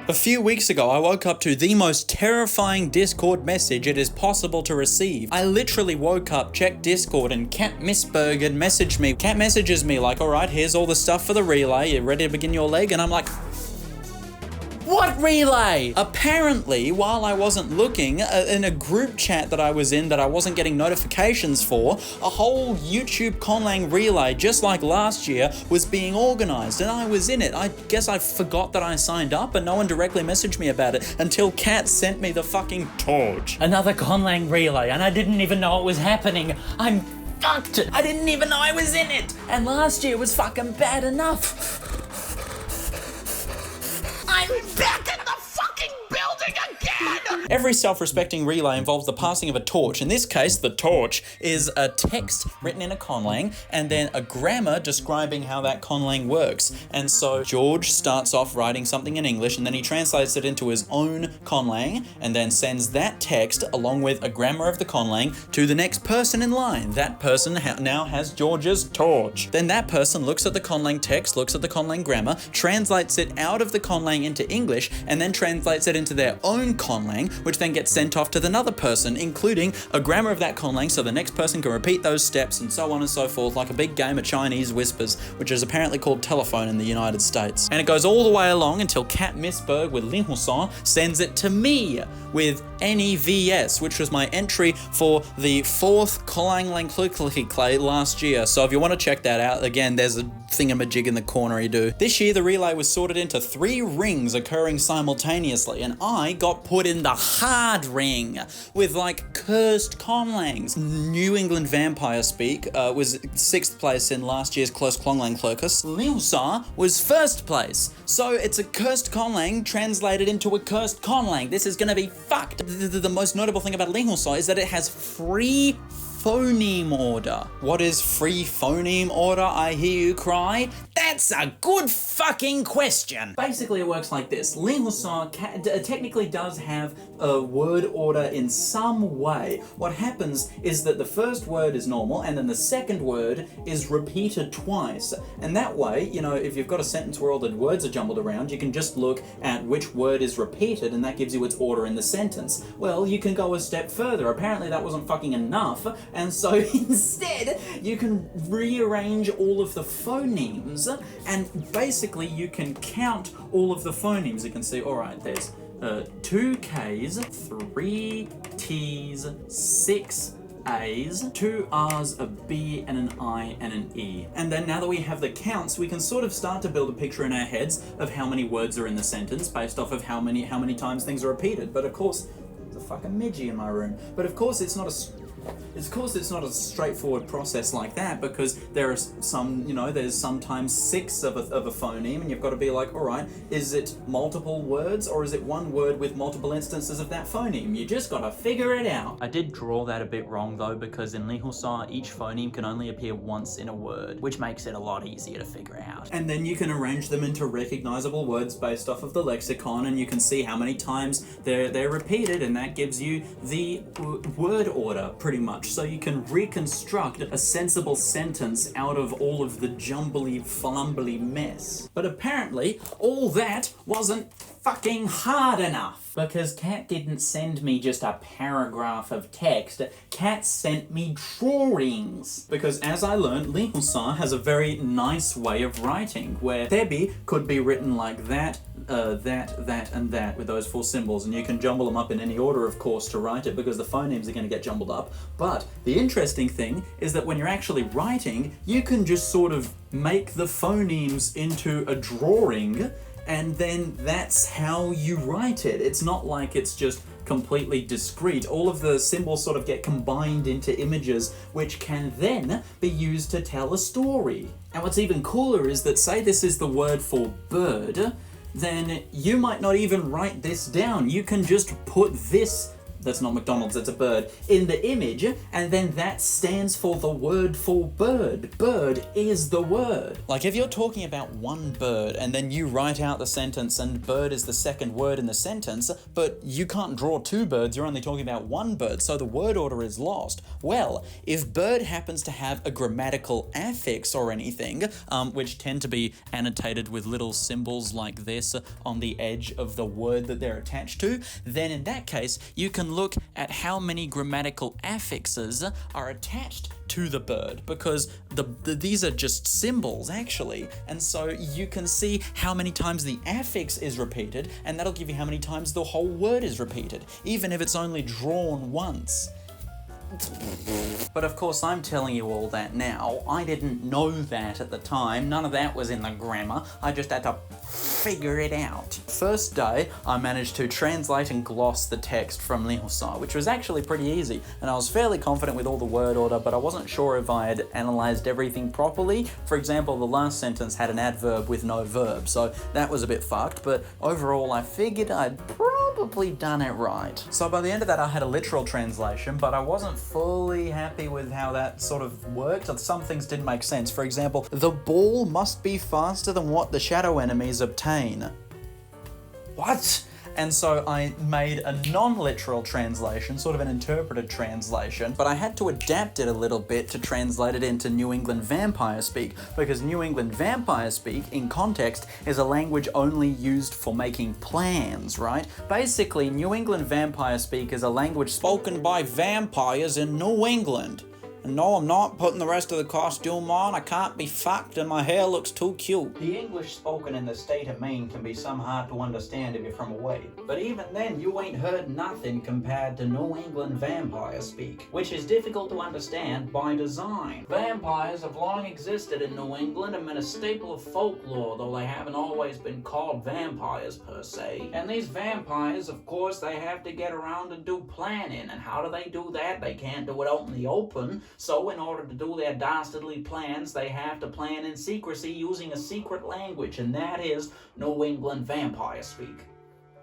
A few weeks ago, I woke up to the most terrifying Discord message it is possible to receive. I literally woke up, checked Discord, and Kat Missberg had messaged me. Kat messages me like, alright, here's all the stuff for the relay, you ready to begin your leg? And I'm like, what relay? Apparently, while I wasn't looking, in a group chat that I was in that I wasn't getting notifications for, a whole YouTube Conlang Relay, just like last year, was being organised, and I was in it. I guess I forgot that I signed up, and no one directly messaged me about it until Kat sent me the fucking torch. Another Conlang Relay, and I didn't even know it was happening. I'm fucked! I didn't even know I was in it! And last year was fucking bad enough. I'm back in the fucking building again! Every self-respecting relay involves the passing of a torch. In this case, the torch is a text written in a conlang and then a grammar describing how that conlang works. And so George starts off writing something in English and then he translates it into his own conlang and then sends that text along with a grammar of the conlang to the next person in line. That person now has George's torch. Then that person looks at the conlang text, looks at the conlang grammar, translates it out of the conlang into English, and then translates it into their own conlang, which then gets sent off to another person, including a grammar of that conlang so the next person can repeat those steps and so on and so forth, like a big game of Chinese whispers, which is apparently called telephone in the United States. And it goes all the way along until Kat Missberg with Linhuson sends it to me with NEVS, which was my entry for the 4th Conlang last year. So if you want to check that out, again, there's a thingamajig in the corner you do. This year the relay was sorted into 3 rings occurring simultaneously, and I got put in the hard ring with like cursed conlangs. New England Vampire Speak was 6th place in last year's Close Conlang Clercus. Liusa was 1st place. So it's a cursed conlang translated into a cursed conlang. This is gonna be fucked. The most notable thing about Liusa is that it has free phoneme order. What is free phoneme order, I hear you cry? That's a good fucking question. Basically, it works like this. Linhuson technically does have a word order in some way. What happens is that the first word is normal and then the second word is repeated twice. And that way, you know, if you've got a sentence where all the words are jumbled around, you can just look at which word is repeated and that gives you its order in the sentence. Well, you can go a step further. Apparently that wasn't fucking enough. And so instead, you can rearrange all of the phonemes and basically you can count all of the phonemes. You can see, all right, there's 2 Ks, 3 Ts, 6 A's, 2 R's, a B, and an I, and an E. And then now that we have the counts, we can sort of start to build a picture in our heads of how many words are in the sentence based off of how many times things are repeated. But of course, there's a fucking midgie in my room. But of course, it's not a straightforward process like that, because there are some, you know, there's sometimes 6 of a phoneme, and you've got to be like, all right, is it multiple words or is it one word with multiple instances of that phoneme? You just got to figure it out. I did draw that a bit wrong though, because in Lihusa, each phoneme can only appear once in a word, which makes it a lot easier to figure out. And then you can arrange them into recognizable words based off of the lexicon, and you can see how many times they're repeated, and that gives you the word order pretty much, so you can reconstruct a sensible sentence out of all of the jumbly flumbly mess. But apparently, all that wasn't fucking hard enough, because Kat didn't send me just a paragraph of text. Kat sent me drawings. Because as I learned, Lihusa has a very nice way of writing, where Thebi could be written like that, that, and that, with those 4 symbols, and you can jumble them up in any order, of course, to write it, because the phonemes are going to get jumbled up. But the interesting thing is that when you're actually writing, you can just sort of make the phonemes into a drawing, and then that's how you write it. It's not like it's just completely discrete. All of the symbols sort of get combined into images, which can then be used to tell a story. And what's even cooler is that, say this is the word for bird, then you might not even write this down. You can just put this, that's not McDonald's, it's a bird, in the image, and then that stands for the word for bird. Bird is the word. Like if you're talking about one bird and then you write out the sentence and bird is the second word in the sentence, but you can't draw 2 birds, you're only talking about one bird, so the word order is lost. Well, if bird happens to have a grammatical affix or anything, which tend to be annotated with little symbols like this on the edge of the word that they're attached to, then in that case, you can look at how many grammatical affixes are attached to the bird, because these are just symbols actually, and so you can see how many times the affix is repeated, and that'll give you how many times the whole word is repeated, even if it's only drawn once. But of course I'm telling you all that now. I didn't know that at the time. None of that was in the grammar. I just had to figure it out. First day, I managed to translate and gloss the text from Lihosai, which was actually pretty easy, and I was fairly confident with all the word order, but I wasn't sure if I had analysed everything properly. For example, the last sentence had an adverb with no verb, so that was a bit fucked, but overall I figured I'd probably done it right. So by the end of that I had a literal translation, but I wasn't fully happy with how that sort of worked. Some things didn't make sense. For example, the ball must be faster than what the shadow enemies obtain. What? And so I made a non-literal translation, sort of an interpreted translation, but I had to adapt it a little bit to translate it into New England Vampire Speak, because New England Vampire Speak, in context, is a language only used for making plans, right? Basically, New England Vampire Speak is a language spoken by vampires in New England. And no, I'm not putting the rest of the costume on. I can't be fucked and my hair looks too cute. The English spoken in the state of Maine can be some hard to understand if you're from away. But even then, you ain't heard nothing compared to New England Vampire Speak, which is difficult to understand by design. Vampires have long existed in New England and been a staple of folklore, though they haven't always been called vampires per se. And these vampires, of course, they have to get around and do planning. And how do they do that? They can't do it out in the open. So in order to do their dastardly plans, they have to plan in secrecy using a secret language, and that is New England Vampire Speak.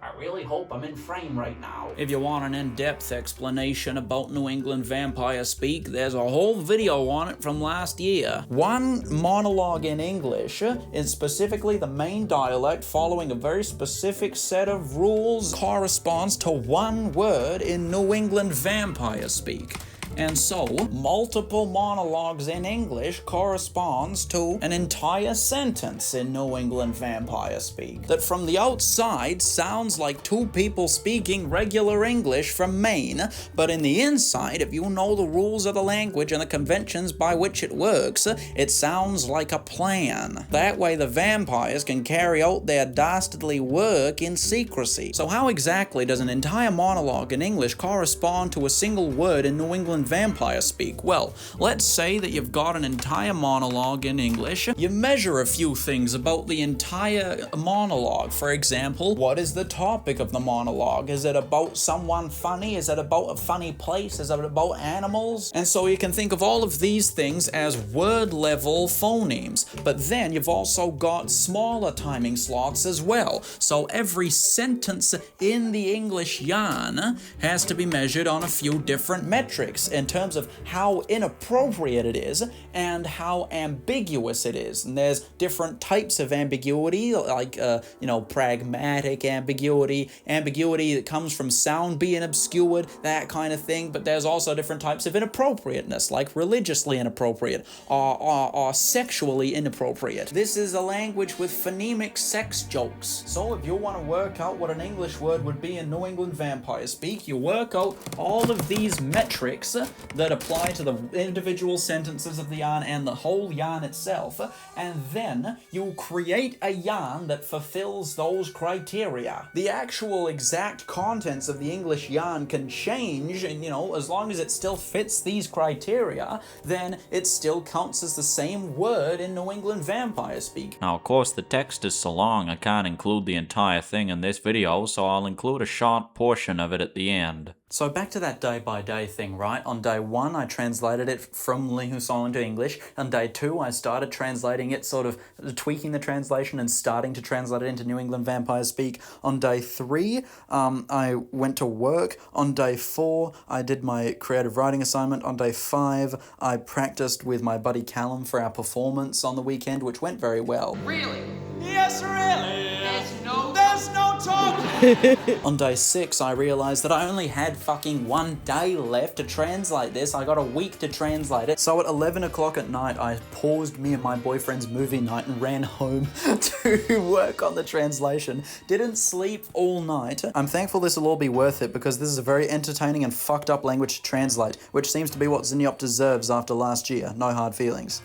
I really hope I'm in frame right now. If you want an in-depth explanation about New England Vampire Speak, there's a whole video on it from last year. One monologue in English is specifically the main dialect following a very specific set of rules corresponds to one word in New England Vampire Speak. And so, multiple monologues in English corresponds to an entire sentence in New England Vampire Speak that from the outside sounds like two people speaking regular English from Maine, but in the inside, if you know the rules of the language and the conventions by which it works, it sounds like a plan. That way the vampires can carry out their dastardly work in secrecy. So how exactly does an entire monologue in English correspond to a single word in New England Vampire Speak? Well, let's say that you've got an entire monologue in English. You measure a few things about the entire monologue. For example, what is the topic of the monologue? Is it about someone funny? Is it about a funny place? Is it about animals? And so you can think of all of these things as word-level phonemes. But then you've also got smaller timing slots as well. So every sentence in the English yarn has to be measured on a few different metrics in terms of how inappropriate it is and how ambiguous it is. And there's different types of ambiguity, like, pragmatic ambiguity, ambiguity that comes from sound being obscured, that kind of thing. But there's also different types of inappropriateness, like religiously inappropriate or sexually inappropriate. This is a language with phonemic sex jokes. So if you want to work out what an English word would be in New England Vampire Speak, you work out all of these metrics that apply to the individual sentences of the yarn and the whole yarn itself, and then you create a yarn that fulfills those criteria. The actual exact contents of the English yarn can change, and as long as it still fits these criteria, then it still counts as the same word in New England Vampire Speak. Now, of course, the text is so long I can't include the entire thing in this video, so I'll include a short portion of it at the end. So back to that day-by-day thing, right? On day 1, I translated it from Lihosai into English. On day 2, I started translating it, sort of tweaking the translation and starting to translate it into New England Vampire Speak. On day 3, I went to work. On day 4, I did my creative writing assignment. On day 5, I practiced with my buddy Callum for our performance on the weekend, which went very well. Really? Yes, really. There's no On day 6, I realized that I only had fucking 1 day left to translate this. I got a week to translate it. So at 11 o'clock at night, I paused me and my boyfriend's movie night and ran home to work on the translation. Didn't sleep all night. I'm thankful this will all be worth it because this is a very entertaining and fucked up language to translate, which seems to be what Zinniop deserves after last year. No hard feelings.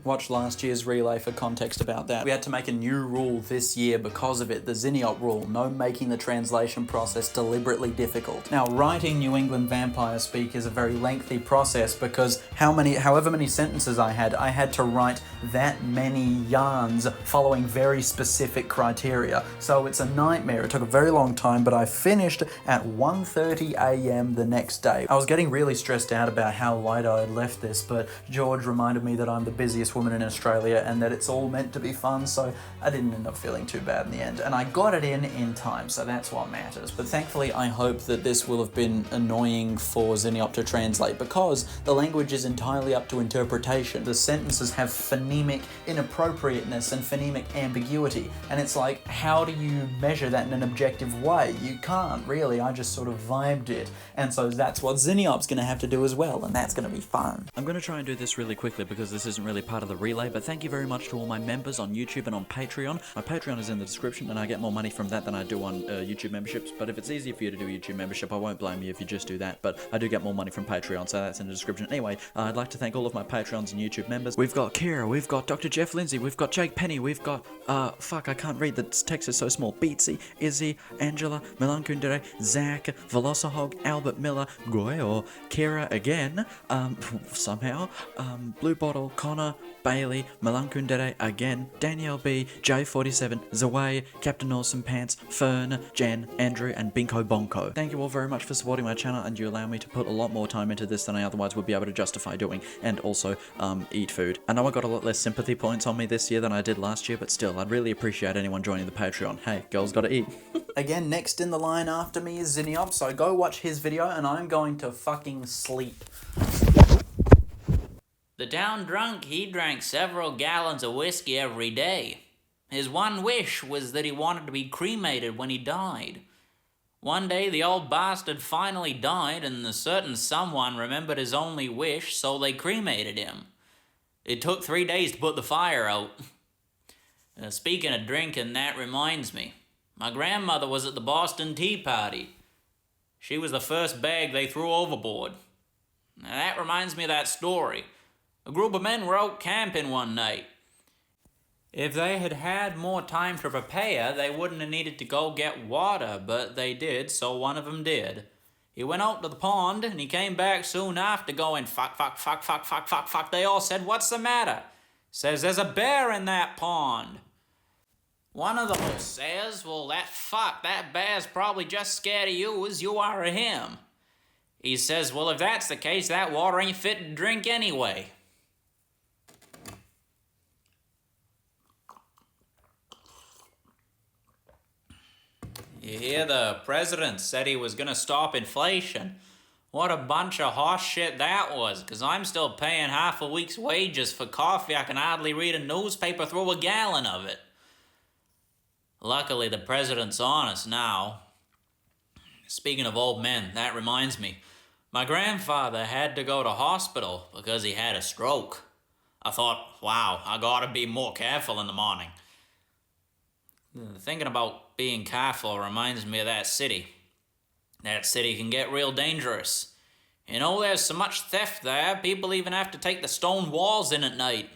Watch last year's relay for context about that. We had to make a new rule this year because of it, the Zinniop rule. No making the translation process deliberately difficult. Now, writing New England vampire speak is a very lengthy process because however many sentences I had to write that many yarns following very specific criteria. So it's a nightmare. It took a very long time, but I finished at 1:30 a.m. the next day. I was getting really stressed out about how late I had left this, but George reminded me that I'm the busiest woman in Australia and that it's all meant to be fun, so I didn't end up feeling too bad in the end. And I got it in time, so that's what matters. But thankfully, I hope that this will have been annoying for Zinniop to translate because the language is entirely up to interpretation. The sentences have phonemic inappropriateness and phonemic ambiguity, and it's like, how do you measure that in an objective way? You can't, really. I just sort of vibed it, and so that's what Zinniop's gonna have to do as well, and that's gonna be fun. I'm gonna try and do this really quickly because this isn't really part of the relay, but thank you very much to all my members on YouTube and on Patreon. My Patreon is in the description, and I get more money from that than I do on YouTube memberships, but if it's easier for you to do a YouTube membership, I won't blame you if you just do that, but I do get more money from Patreon, so that's in the description. Anyway, I'd like to thank all of my Patreons and YouTube members. We've got Kira, we've got Dr. Jeff Lindsay, we've got Jake Penny, we've got, fuck, I can't read, the text is so small, Beatsy, Izzy, Angela, Milan Kundere, Zach, Velocihog, Albert Miller, Goyo, Kira again, somehow, Blue Bottle, Connor, Bailey, Milan Kundere again, Danielle B, J47, Zaway, Captain Awesome Pants, Fern, Jen, Andrew, and Binko Bonko. Thank you all very much for supporting my channel, and you allow me to put a lot more time into this than I otherwise would be able to justify doing, and also eat food. I know I got a lot less sympathy points on me this year than I did last year, but still, I'd really appreciate anyone joining the Patreon. Hey, girls gotta eat. Again, next in the line after me is Zinniop, so go watch his video, and I'm going to fucking sleep. The town drunk, he drank several gallons of whiskey every day. His one wish was that he wanted to be cremated when he died. One day the old bastard finally died, and the certain someone remembered his only wish, so they cremated him. It took 3 days to put the fire out. Speaking of drinking, that reminds me. My grandmother was at the Boston Tea Party. She was the first bag they threw overboard. Now that reminds me of that story. A group of men were out camping one night. If they had had more time to prepare, they wouldn't have needed to go get water, but they did, so one of them did. He went out to the pond, and he came back soon after going, fuck, fuck, fuck, fuck, fuck, fuck, fuck. They all said, what's the matter? Says, there's a bear in that pond. One of them says, well, that bear's probably just scared of you as you are of him. He says, well, if that's the case, that water ain't fit to drink anyway. You hear the president said he was gonna stop inflation. What a bunch of horse shit that was, because I'm still paying half a week's wages for coffee. I can hardly read a newspaper through a gallon of it. Luckily, the president's honest now. Speaking of old men, that reminds me. My grandfather had to go to hospital because he had a stroke. I thought, wow, I gotta be more careful in the morning. Thinking about being careful reminds me of that city. That city can get real dangerous. You know, there's so much theft there, people even have to take the stone walls in at night.